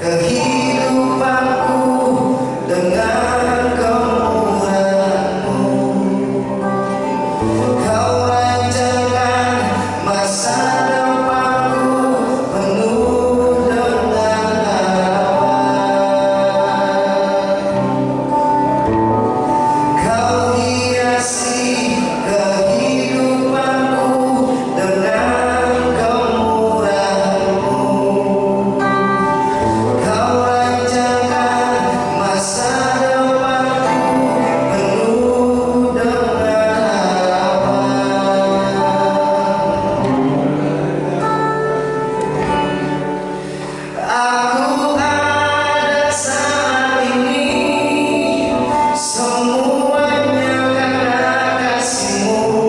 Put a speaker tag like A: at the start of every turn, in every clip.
A: kehidupanku dengan kemurahan-Mu. Kau rancangan masa depanku penuh dengan harapan. Kau hiasi kehidupanku dengan kemurahan-Mu. Kau rancangan masa depanku penuh dengan harapan. Aku ada saat ini, semuanya karena kasih-Mu.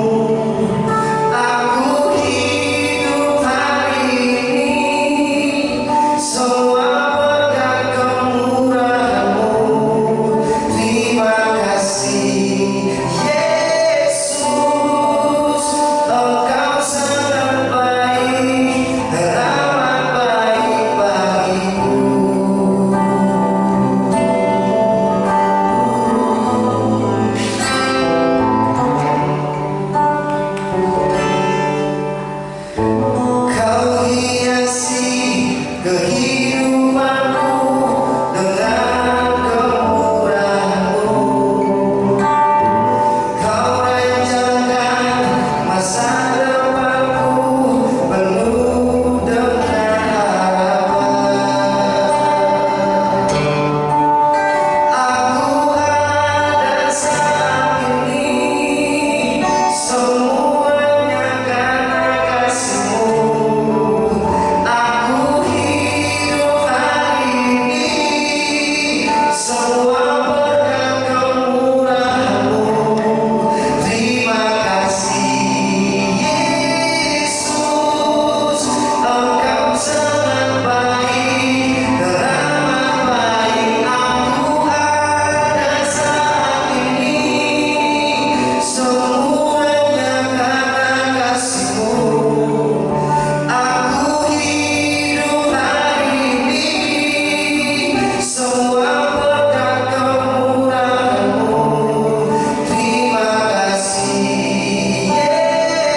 A: Aku hidup hari ini, semua berkat kemurahan-Mu. Terima kasih Yesus, Engkau sangat baik, teramat baik bagiku. Kau hiasi kehidupanku dengan kemurahan-Mu. Kau rancangan masa depanku penuh dengan harapan. Aku ada saat ini, semuanya karena kasih-Mu. Aku hidup hari ini, semua berkat kemurahan-Mu. Terima kasih Yesus, Engkau sangat baik, teramat baik. Aku ada saat ini, semuanya karena kasih-Mu. Aku hidup hari ini, semua berkat kemurahan-Mu. Terima kasih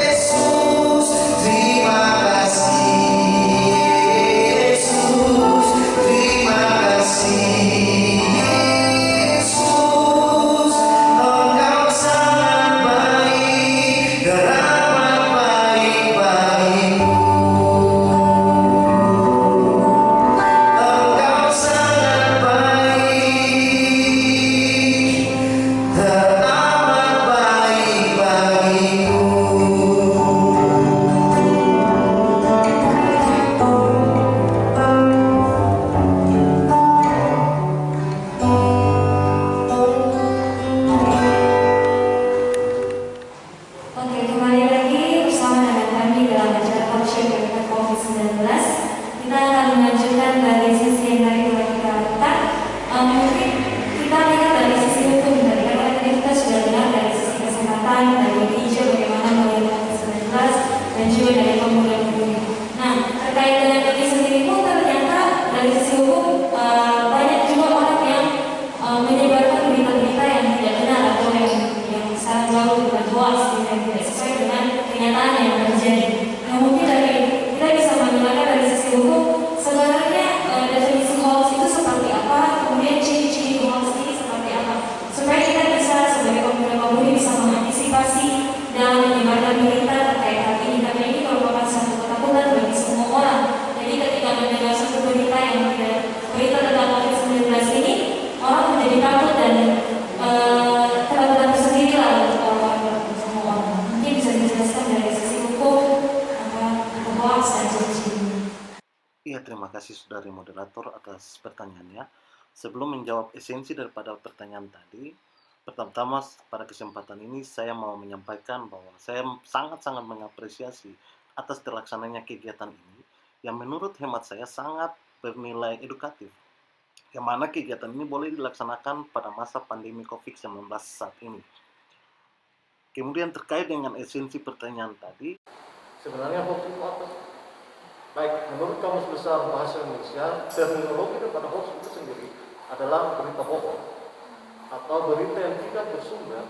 A: Yesus, terima kasih Yesus, terima kasih Yesus, Engkau sangat baik, teramat baik bagiku. Engkau sangat baik, teramat baik bagiku.
B: Oke, kembali lagi bersama dengan kami dalam acara talkshow Berita COVID-19. Kita akan melanjutkan dari sisi yang tadi telah kita lakukan. Mungkin kita lihat dari sisi hukum, dari karena tadi kita sudah dengar dari sisi kesehatan, dari hijau bagaimana melihat COVID-19 dan juga dari pemulihan publik. Nah, terkait dengan ini sendiri pun ternyata dari sisi hukum banyak juga orang yang menyebarkan berita-berita yang tidak benar atau yang sangat jauh berbuat yang tidak sesuai dengan kenyataan yang terjadi. Nah, mungkin dari kita bisa mendengarkan dari sisi hukum sebenarnya definisi hoax itu seperti apa, kemudian ciri-ciri hoax ini seperti apa, supaya kita bisa sebagai pemuda-pemudi bisa mengantisipasi dalam menyebarkan berita terkait hal ini, karena ini merupakan satu ketakutan bagi semua orang. Jadi ketika mendengar satu berita yang tidak berita tentang COVID-19 ini, orang menjadi takut dan ketakutan tersendiri lah untuk orang-orang semua orang. Mungkin bisa dijelaskan dari sisi hukum apa hoax dan ciri-cirinya.
C: Iya, terima kasih saudari moderator atas pertanyaannya. Sebelum menjawab esensi daripada pertanyaan tadi, pertama-tama pada kesempatan ini saya mau menyampaikan bahwa saya sangat-sangat mengapresiasi atas terlaksananya kegiatan ini yang menurut hemat saya sangat bernilai edukatif. Yang mana kegiatan ini boleh dilaksanakan pada masa pandemi COVID-19 saat ini. Kemudian terkait dengan esensi pertanyaan tadi, sebenarnya hoax itu apa?
D: Baik, menurut Kamus Besar Bahasa Indonesia, terminologi daripada hoax itu sendiri adalah berita bohong atau berita yang tidak bersumber,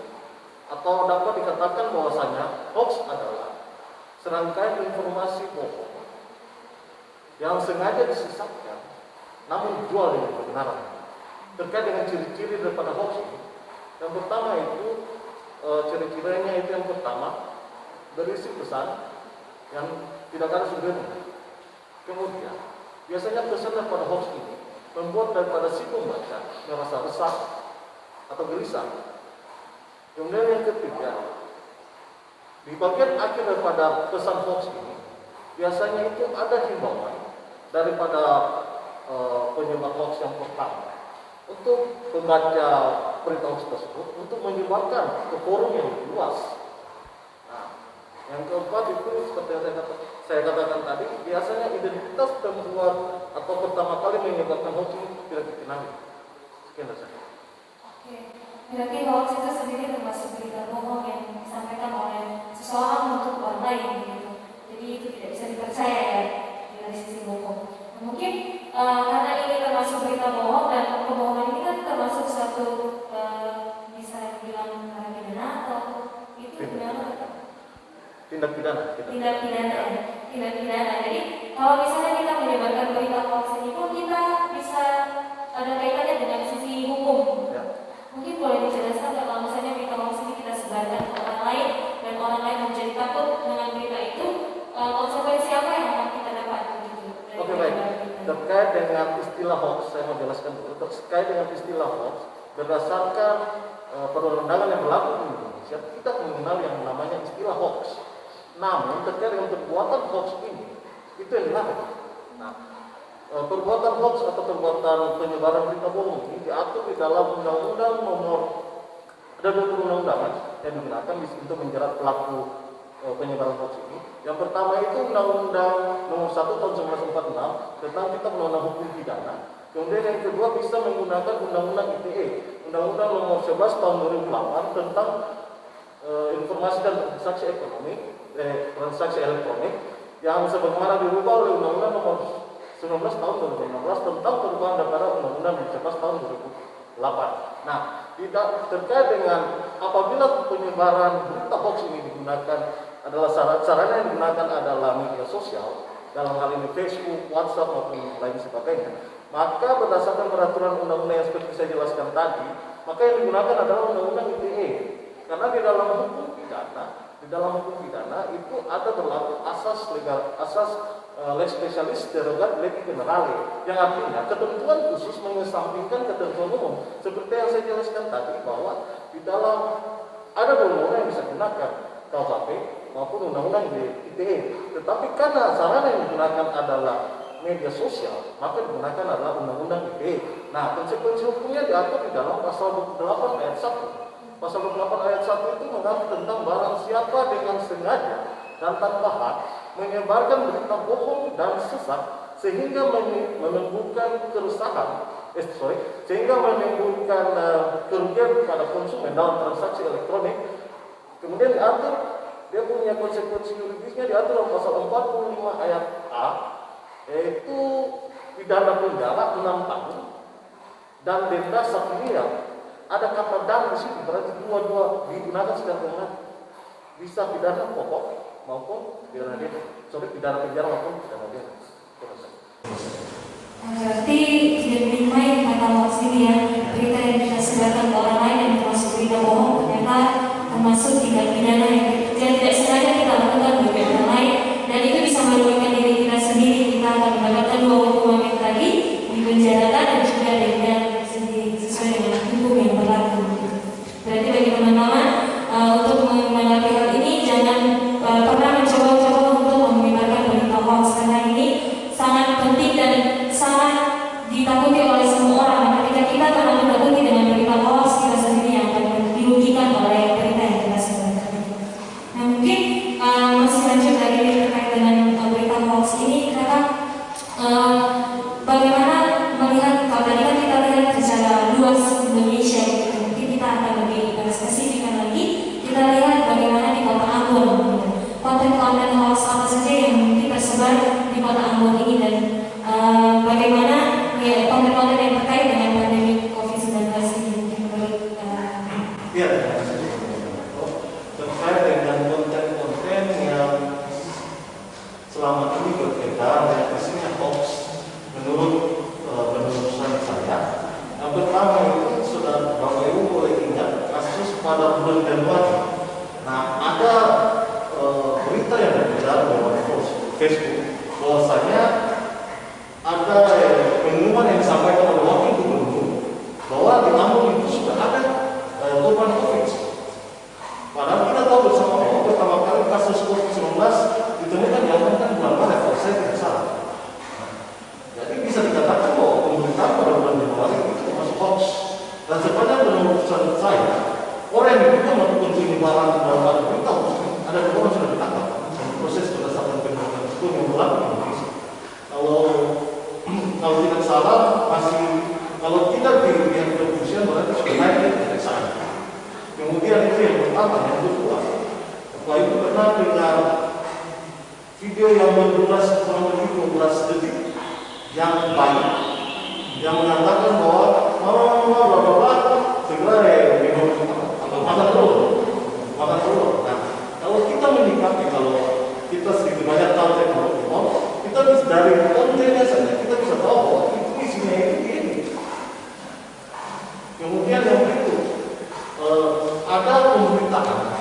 D: atau dapat dikatakan bahwasanya hoax adalah serangkaian informasi bohong yang sengaja disesatkan namun dijual dengan kebenaran. Terkait dengan ciri-ciri daripada hoax ini, yang pertama itu ciri-cirinya itu yang pertama berisi pesan yang tidak ada sumbernya. Kemudian biasanya pesan daripada hoax ini membuat daripada si pembaca merasa resah atau gelisah. Kemudian yang ketiga, di bagian akhir daripada pesan hoax ini biasanya itu ada himbauan daripada penyebar hoax yang pertama untuk pembaca berita hoax tersebut untuk menyebarkan ke forum yang lebih luas. Nah, yang keempat itu seperti yang saya katakan tadi, biasanya identitas pembuat atau pertama kali menyebarkan hoax ini tidak dikenali. Sekian dari saya.
B: Oke, berarti hoax itu sendiri termasuk berita bohong yang disampaikan oleh seseorang untuk orang lain gitu. Jadi itu tidak bisa dipercaya ya dari sisi hukum. Nah, mungkin karena ini termasuk berita bohong dan kebohongan ini kan termasuk satu bisa dibilang pidana atau itu gimana?
D: Tindak pidana.
B: Tindak pidana. Jadi kalau misalnya kita menyebarkan berita hoax ini pun kita bisa ada kaitannya dengan sisi hukum.
D: Ya.
B: Mungkin boleh dijelaskan kalau misalnya berita hoax ini kita sebarkan ke orang lain dan orang lain menjadi takut dengan berita itu, konsekuensi apa yang akan kita dapat begitu?
D: Oke, baik. Terkait dengan istilah hoax, saya mau jelaskan dulu. Terkait dengan istilah hoax, berdasarkan perundangan yang berlaku di Indonesia, kita mengenal yang namanya istilah hoax. Namun terkait dengan perbuatan hoax ini, itu yang dilarang. Nah, perbuatan hoax atau perbuatan penyebaran berita bohong ini diatur di dalam Undang-Undang Nomor, ada 20 undang-undangan yang digunakan untuk menjerat pelaku penyebaran hoax ini. Yang pertama itu Undang-Undang Nomor 1 Tahun 1946 tentang Kitab Undang-Undang Hukum Pidana. Kemudian yang kedua bisa menggunakan Undang-Undang ITE, Undang-Undang Nomor 11 Tahun 2008 tentang informasi dan transaksi elektronik yang sebagaimana dirubah oleh Undang-Undang Nomor 19 Tahun 2016 tentang perubahan daripada Undang-Undang 11 Tahun 2008. Nah, terkait dengan apabila penyebaran berita hoax ini digunakan adalah sarana yang digunakan adalah media sosial, dalam hal ini Facebook, WhatsApp maupun lain sebagainya, maka berdasarkan peraturan undang-undang yang seperti saya jelaskan tadi, maka yang digunakan adalah Undang-Undang ITE. Karena di dalam hukum pidana itu ada berlaku asas lex specialis derogat legi generale, yang artinya ketentuan khusus mengesampingkan ketentuan umum. Seperti yang saya jelaskan tadi bahwa di dalam ada undang-undang yang bisa digunakan KUHP maupun undang-undang ITE, tetapi karena sarana yang digunakan adalah media sosial, maka digunakan adalah undang-undang ITE. Nah, konsekuensi hukumnya diatur di dalam pasal 28 ayat 1. Pasal 28 ayat 1 itu mengatur tentang barang siapa dengan sengaja dan tanpa hak menyebarkan berita bohong dan sesat sehingga menimbulkan kerugian kepada konsumen dalam transaksi elektronik. Kemudian diatur, dia punya konsekuensi yuridisnya diatur dalam pasal 45 ayat A, yaitu pidana penjara 6 tahun dan denda 1 miliar. Ada kata dan di sini, berarti dua-dua digunakan secara bersamaan. Bisa pidana pokok maupun pidana penjara maupun pidana denda.
B: Berarti lebih baik kata hoax ini ya, berita yang kita sebarkan ke orang lain yang termasuk berita bohong ternyata termasuk tindak pidana yang tidak sengaja kita lakukan bagi orang lain, dan itu bisa merugikan diri kita sendiri. Kita akan mendapatkan 2 hukuman yang tadi, dipenjarakan dan juga denda sesuai dengan hukum yang berlaku. Berarti bagi teman-teman untuk menanggapi hal ini jangan pernah mencoba-coba untuk menyebarkan berita hoax, karena ini sangat penting dan sangat ditakuti oleh semua orang. Ketika kita pernah ditakuti dengan berita hoax, kita sendiri yang akan dirugikan oleh berita yang kita sebarkan. Nah, mungkin masih lanjut lagi terkait dengan berita hoax ini, kita bagaimana melihat, kalau tadi kan kita lihat secara luas Indonesia, gitu. Mungkin kita akan lebih spesifikkan lagi, kita lihat bagaimana di Kota Ambon. Konten-konten hoax apa saja yang mungkin tersebar di Kota Ambon konten-konten yang terkait dengan pandemi COVID-19 ini mungkin menurut
D: Iya, terkait dengan konten-konten yang selama ini beredar yang isinya hoax, menurut penelusuran saya, yang pertama itu sudah Bapak Ibu boleh ingat kasus pada bulan Januari. Nah, ada berita yang beredar lewat Facebook bahwasanya ada pengumuman yang disampaikan oleh wakil gubernur bahwa di Ambon itu sudah ada korban COVID. Padahal kita tahu bersama bahwa pertama kali kasus COVID-19 ditemukan di Ambon kan bulan Maret kalau saya tidak salah. Jadi bisa dikatakan bahwa pemerintahan pada bulan Januari itu termasuk hoax. Dan sepanjang penelusuran saya, orang yang diduga melakukan penyebaran dalam berita hoax ada 2 orang sudah ditangkap. Dan proses berdasarkan penelusuran itu yang berlaku di Indonesia. Kalau tidak salah masih kalau tidak di pihak kepolisian berarti sudah naik ke pemeriksaan. Kemudian itu yang pertama, yang kedua, Bapak Ibu pernah dengar video yang berdurasi kurang lebih 12 detik yang baik yang mengatakan bahwa bla bla bla segera minum atau makan telur. Nah, kalau kita menyikapi kalau kita sedikit banyak tahu teknologi, kita bisa dari kontennya saja kita bisa tahu bahwa itu isinya itu ini. Kemudian yang berikut ada pemberitaan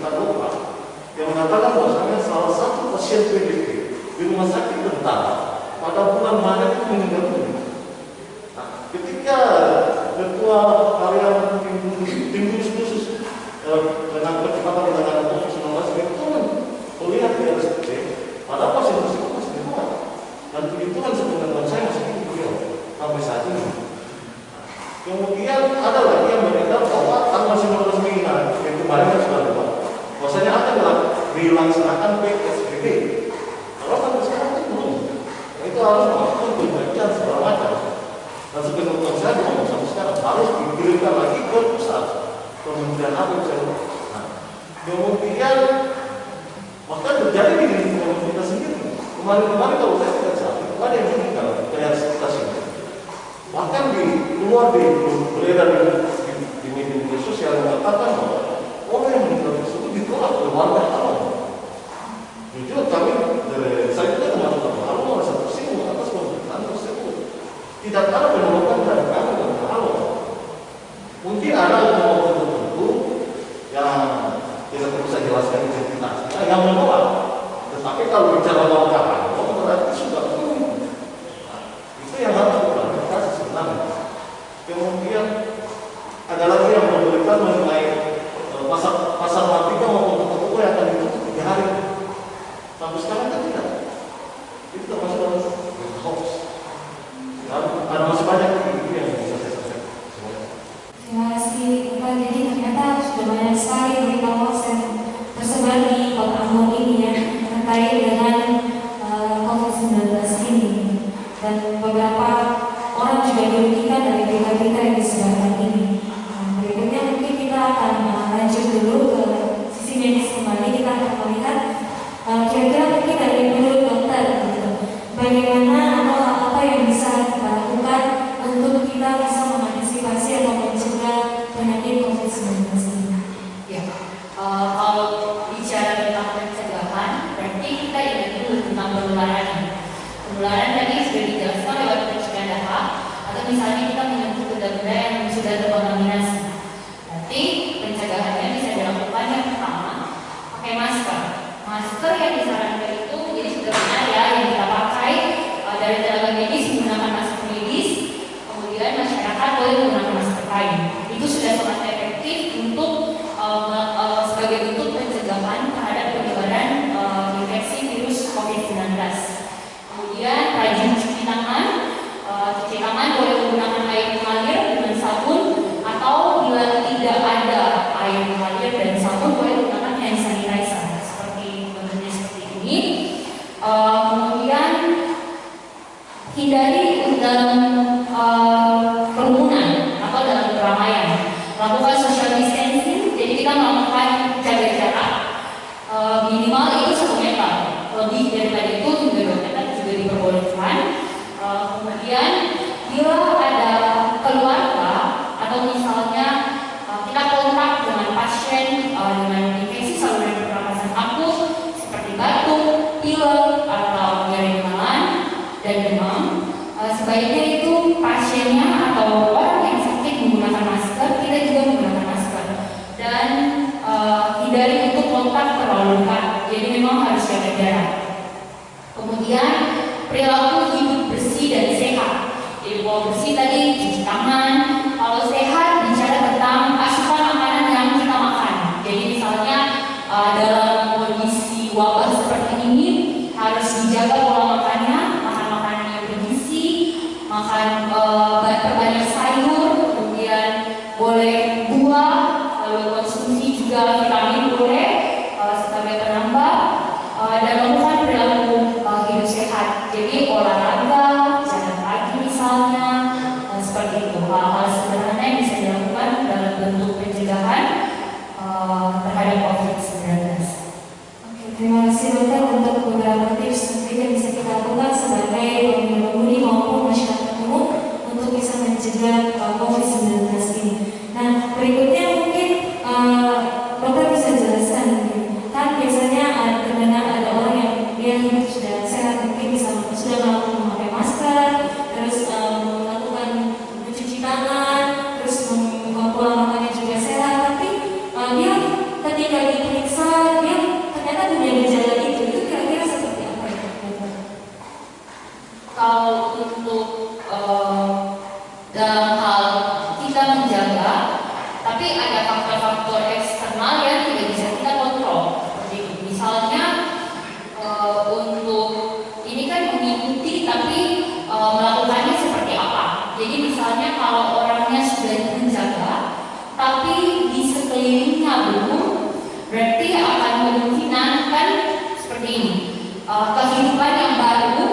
D: lokal yang mengatakan bahwasanya salah satu pasien PDP di rumah sakit Bentara pada bulan Maret itu meninggal dunia. Nah, ketika ketua harian tim khusus dengan percepatan penanganan COVID-19 itu melihat di RSUD pada pasien tersebut masih dirawat dan perhitungan sepengetahuan saya masih beliau sampai saat ini. Kemudian ada lagi yang beredar bahwa tanggal 19 Mei yang kemarin sudah lewat, bahwasanya akan dilaksanakan PSBB. Kalau sampai sekarang itu belum, itu harus melakukan pembagian segala macam. Dan sepengetahuan saya belum sampai sekarang harus dikirimkan lagi ke pusat Kementerian Agama. Nah, kemudian bahkan terjadi di lingkungan kita sendiri. Kemarin kalau saya tidak salah, ada yang meninggal kayak stasiun. Bahkan beredar di media sosial mengatakan bahwa orang yang meninggal tersebut ditolak oleh warga Halong. Jujur saya juga termasuk warga Halong merasa tersinggung atas pemberitaan tersebut. Tidak ada penolakan dari kami warga Halong. Mungkin ada orang tertentu yang tidak bisa jelaskan identitasnya yang menolak. Tetapi kalau bicara warga Halong berarti sudah itu yang harus diklarifikasi sebenarnya. Kemudian ada lagi yang memberikan mengenai pasar Martika maupun toko yang akan ditutup 3 hari. Sampai sekarang kan tidak. Itu termasuk dalam hoax. Dan ada masih banyak yang bisa saya sampaikan.
B: Terima kasih Pak. Jadi ternyata sudah banyak sekali berita hoax yang tersebar di Kota Ambon ini ya terkait dengan COVID-19 ini, dan beberapa orang juga dirugikan dari berita-berita yang disebarkan ini. Berikutnya mungkin kita akan lanjut dulu ke sisi medis kembali. Kita akan melihat kira-kira mungkin dari menurut dokter gitu, bagaimana atau apa yang bisa kita lakukan untuk kita bisa mengantisipasi atau mencegah penyakit COVID-19 ini.
E: Ya, kalau bicara tentang pencegahan, berarti kita ingat dulu tentang penularan. Penularan tadi sudah dijelaskan lewat pencegahan data, atau misalnya kita menyentuh benda-benda yang sudah terkontaminasi. Berarti pencegahannya bisa dilakukan yang pertama, pakai masker. Masker yang disarankan itu jadi sederhana ya, yang kita pakai dari tenaga medis menggunakan masker medis, kemudian masyarakat boleh menggunakan masker kain. Itu sudah sangat efektif untuk sebagai bentuk pencegahan terhadap penyebaran infeksi virus COVID-19. Kemudian rajin cuci tangan. Cuci tangan boleh menggunakan air mengalir dengan sabun, atau bila tidak ada air mengalir dan sabun boleh menggunakan hand sanitizer seperti bentuknya seperti ini. Kemudian hindari dalam kerumunan atau dalam keramaian. Lakukan social distancing, jadi kita melakukan jaga jarak minimal itu 1 meter. Lebih daripada itu hingga 2 meter juga diperbolehkan. Kemudian Kemudian bila ada keluarga atau misalnya kita kontak dengan pasien dengan infeksi saluran pernapasan akut seperti batuk, pilek atau nyeri kemaluan dan demam, sebaiknya itu pasiennya atau orang yang sakit menggunakan masker, kita juga menggunakan masker dan hindari untuk kontak terlalu dekat. Jadi memang harus jaga jarak. Kemudian perilaku hidup bersih dan sehat. Jadi kalau bersih tadi cuci tangan, kalau sehat bicara tentang asupan makanan yang kita makan. Jadi misalnya dalam kondisi wabah seperti ini harus dijaga pola makannya, makan makanan yang bergizi, makan berbanyak sayur, kemudian boleh buah, lalu konsumsi juga vitamin boleh sebagai penambah dan melakukan perilaku hidup sehat. Jadi olahraga, jalan pagi misalnya, seperti itu. Hal-hal sederhana yang bisa dilakukan dalam bentuk pencegahan terhadap COVID-19.
B: Oke, terima kasih dokter untuk beberapa tips yang bisa kita lakukan sebagai pengemudi maupun masyarakat umum untuk bisa mencegah COVID-19 ini. Nah, berikutnya mungkin dokter bisa jelaskan mungkin. Kan biasanya terdengar ada orang yang dia hidup sudah sehat, mungkin bisa sudah memakai masker, terus melakukan mencuci tangan, terus pola makannya juga sehat, tapi dia ketika diperiksa dia ternyata punya gejala itu kira-kira seperti apa ya?
E: Kalau untuk dalam hal kita menjaga, tapi ada faktor-faktor eksternal yang tidak bisa kita kontrol. Seperti itu. Misalnya untuk ini kan mengikuti tapi melakukannya seperti apa. Jadi misalnya kalau orangnya sudah menjaga, tapi di sekelilingnya belum, berarti akan kemungkinan kan seperti ini. Kehidupan yang baru,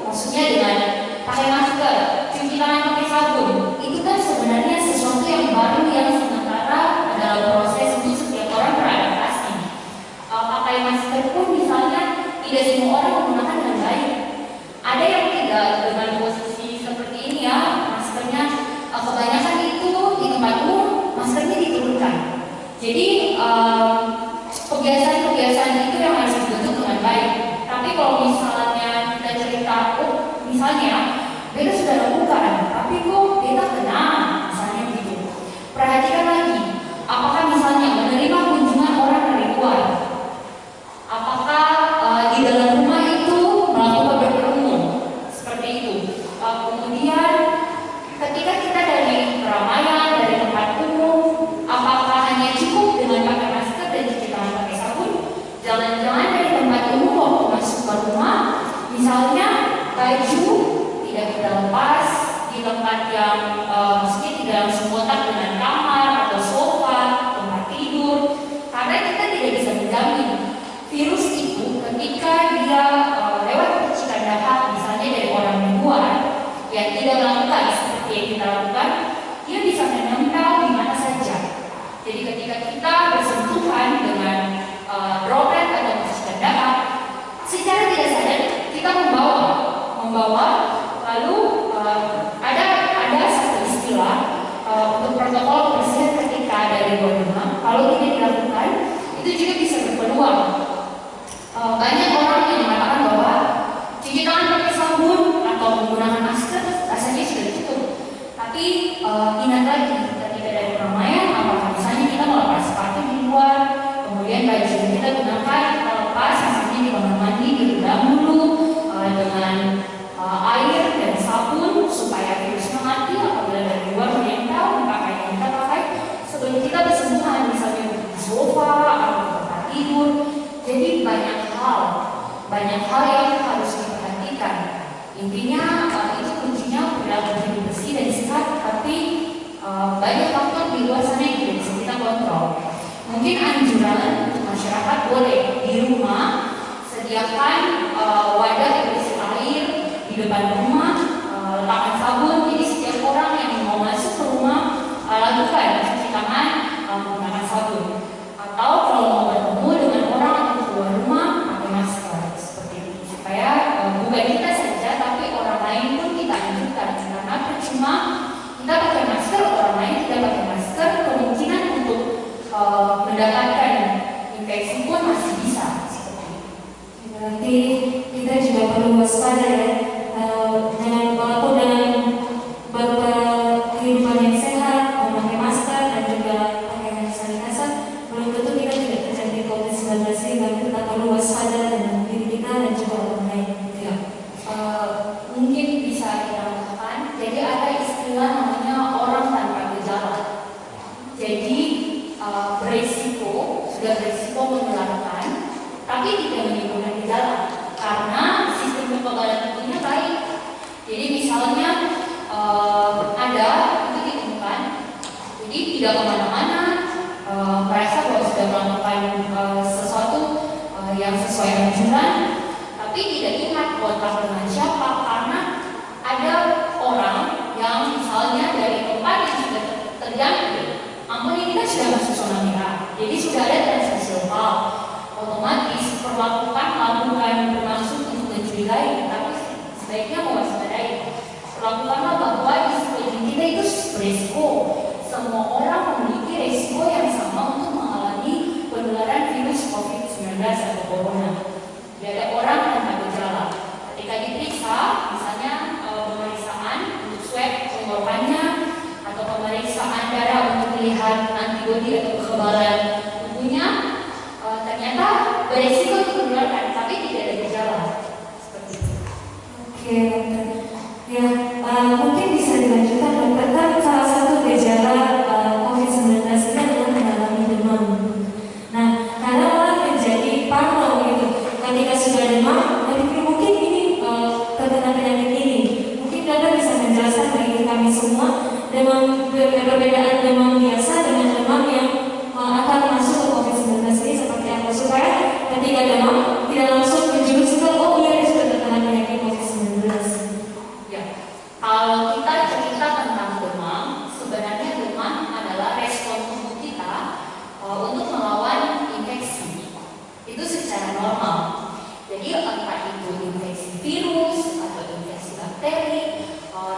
E: maksudnya dengan pakai masker, cuci tangan pakai sabun, itu kan sebenarnya sesuatu yang baru yang sementara dalam proses untuk setiap orang beradaptasi. Pakai masker pun misalnya tidak semua orang menggunakan dengan baik. Ada yang tidak dengan posisi seperti ini ya, maskernya kebanyakan itu di tempat umum maskernya diturunkan. Jadi kebiasaan-kebiasaan itu yang harus dibentuk dengan baik. Tapi kalau misalnya kita cerita, misalnya beta sudah lakukan, tapi kok beta kena, misalnya begitu. Perhatikan lagi, apakah misalnya menerima kunjungan orang dari luar, apakah di dalam rumah itu melakukan berkerumun, seperti itu. Kemudian ketika kita dari keramaian, dari tempat umum, apakah hanya cukup dengan pakai masker dan cuci tangan pakai sabun? Jangan-jangan dari tempat umum waktu masuk ke rumah, misalnya baju tidak kita lepas di tempat yang mungkin tidak langsung kontak dengan kamar atau sofa, tempat tidur, karena kita tidak bisa menjamin virus itu ketika dia lewat percikan dahak misalnya dari orang di luar yang tidak melakukan seperti yang kita lakukan, dia bisa menempel di mana saja. Jadi ketika kita bersentuhan dengan droplet atau percikan dahak, secara tidak sadar kita membawa lalu ada satu istilah untuk protokol kebersihan ketika dari luar rumah. Kalau ini dilakukan, itu juga bisa berpeluang. Banyak orang yang mengatakan bahwa cuci tangan pakai sabun atau menggunakan masker rasanya sudah cukup. Tapi ingat lagi ketika dari keramaian, apakah misalnya kita melepas sepatu di luar, kemudian baju kita gunakan kita lepas, misalnya di kamar mandi direndam dulu dengan air dan sabun supaya virusnya mati apabila dari luar menempel di pakaian yang kita pakai sebelum kita bersentuhan misalnya di sofa atau tempat tidur. Jadi banyak hal yang harus diperhatikan. Intinya itu kuncinya perilaku hidup bersih dan sehat, tapi banyak faktor di luar sana yang tidak bisa kita kontrol. Mungkin anjuran untuk masyarakat boleh di rumah sediakan wadah yang berisi air di depan rumah, letakkan sabun. Jadi setiap orang yang mau masuk ke rumah lakukan cuci tangan menggunakan sabun. Atau kalau mau bertemu dengan orang atau keluar rumah pakai masker seperti itu supaya bukan kita saja tapi orang lain pun kita anjurkan ada itu ditemukan, jadi tidak kemana-mana, merasa bahwa sudah melakukan sesuatu yang sesuai anjuran, tapi tidak ingat kontak dengan siapa, karena ada orang yang misalnya dari tempat yang sudah terjangkit, Ambon ini kan sudah masuk zona merah, jadi sudah ada transmisi lokal, otomatis lakukan bermaksud untuk mencurigai, tapi sebaiknya mewaspadai. Lakukanlah bahwa di sekeliling kita itu beresiko. Semua orang memiliki resiko yang sama untuk mengalami penularan virus COVID-19 atau corona. Tidak ada orang tanpa gejala. Ketika diperiksa, misalnya pemeriksaan untuk swab tenggorokannya atau pemeriksaan darah untuk melihat antibodi atau kekebalan tubuhnya, ternyata beresiko untuk menularkan, tapi tidak ada gejala. Seperti itu.
B: Oke, dokter. Ya, mungkin bisa dilanjutkan, dokter. Kan salah satu gejala COVID-19 itu adalah mengalami demam. Nah, karena orang menjadi parno gitu. Ketika sudah demam, mungkin ini terkena penyakit ini. Mungkin dokter bisa menjelaskan bagi kami semua perbedaan demam biasa dengan demam yang akan masuk ke COVID-19 ini seperti apa, supaya ketika demam tidak langsung menjurus ke oh iya dia sudah terkena penyakit COVID-19.
E: Ya, kalau kita cerita tentang demam, sebenarnya demam adalah respon tubuh kita untuk melawan infeksi. Itu secara normal. Jadi entah itu infeksi virus atau infeksi bakteri,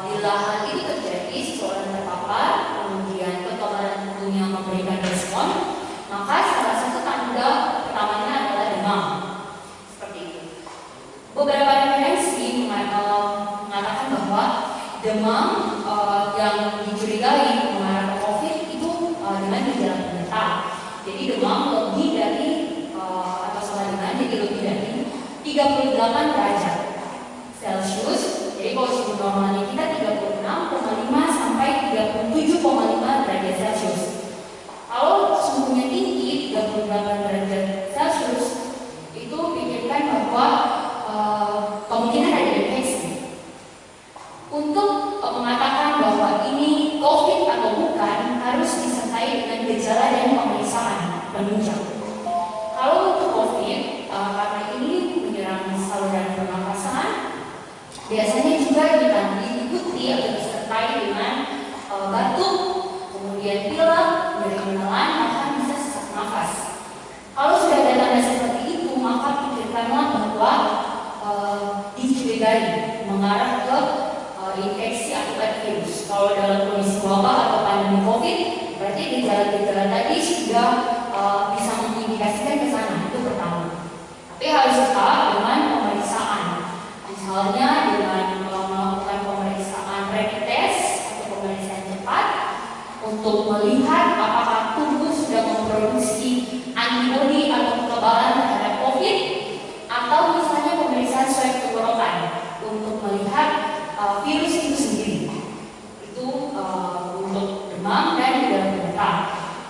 E: bila hal itu terjadi, seseorang terpapar, kemudian kekebalan tubuhnya memberikan respon, maka salah satu tanda pertamanya adalah demam. Seperti itu. Beberapa referensi mengatakan bahwa demam yang dicurigai mengarah ke COVID itu dengan gejala penyerta. Jadi demam lebih dari atau sama dengan jadi lebih dari 38 derajat Celcius. Jadi kalau suhu normalnya kita 36,5 sampai 37,5 derajat Celcius. Kalau suhunya tinggi 38 derajat Celcius, itu pikirkan bahwa kemungkinan ada infeksi. Untuk mengatakan bahwa ini COVID atau bukan harus disertai dengan gejala dan pemeriksaan penunjang. Kalau untuk COVID, karena ini menyerang saluran pernafasan, biasanya juga diikuti atau disertai dengan batuk, kemudian pilek, nyeri menelan, bahkan bisa sesak nafas. Kalau sudah ada tanda seperti itu, maka pikirkanlah bahwa dicurigai mengarah ke infeksi akibat virus. Kalau dalam kondisi wabah atau pandemi COVID, berarti gejala-gejala tadi sudah bisa mengindikasikan ke sana. Itu pertama. Tapi harus tetap dengan pemeriksaan. Misalnya dengan melakukan pemeriksaan rapid test atau pemeriksaan cepat untuk melihat apakah tubuh sudah memproduksi antibodi atau kekebalan terhadap COVID, atau misalnya pemeriksaan swab tenggorokan untuk melihat virus itu sendiri. Itu untuk demam dan gejala penyerta.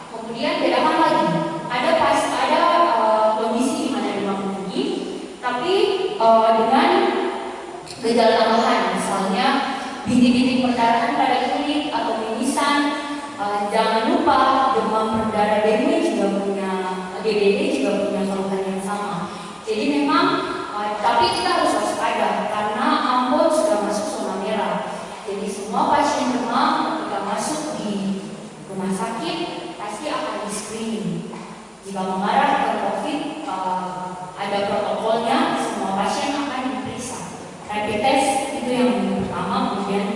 E: Kemudian bedakan lagi, ada kondisi di mana demam tinggi, tapi dengan gejala tambahan, misalnya bintik-bintik perdarahan pada kulit atau mimisan. Jangan lupa demam berdarah DBD juga punya keluhan yang sama. Jadi memang, tapi kita harus waspada karena Ambon sudah masuk zona merah. Jadi semua pasien demam ketika masuk di rumah sakit pasti akan di screening. Jika mengarah ke COVID, ada protokolnya, semua pasien akan diperiksa. Rapid test itu yang pertama, kemudian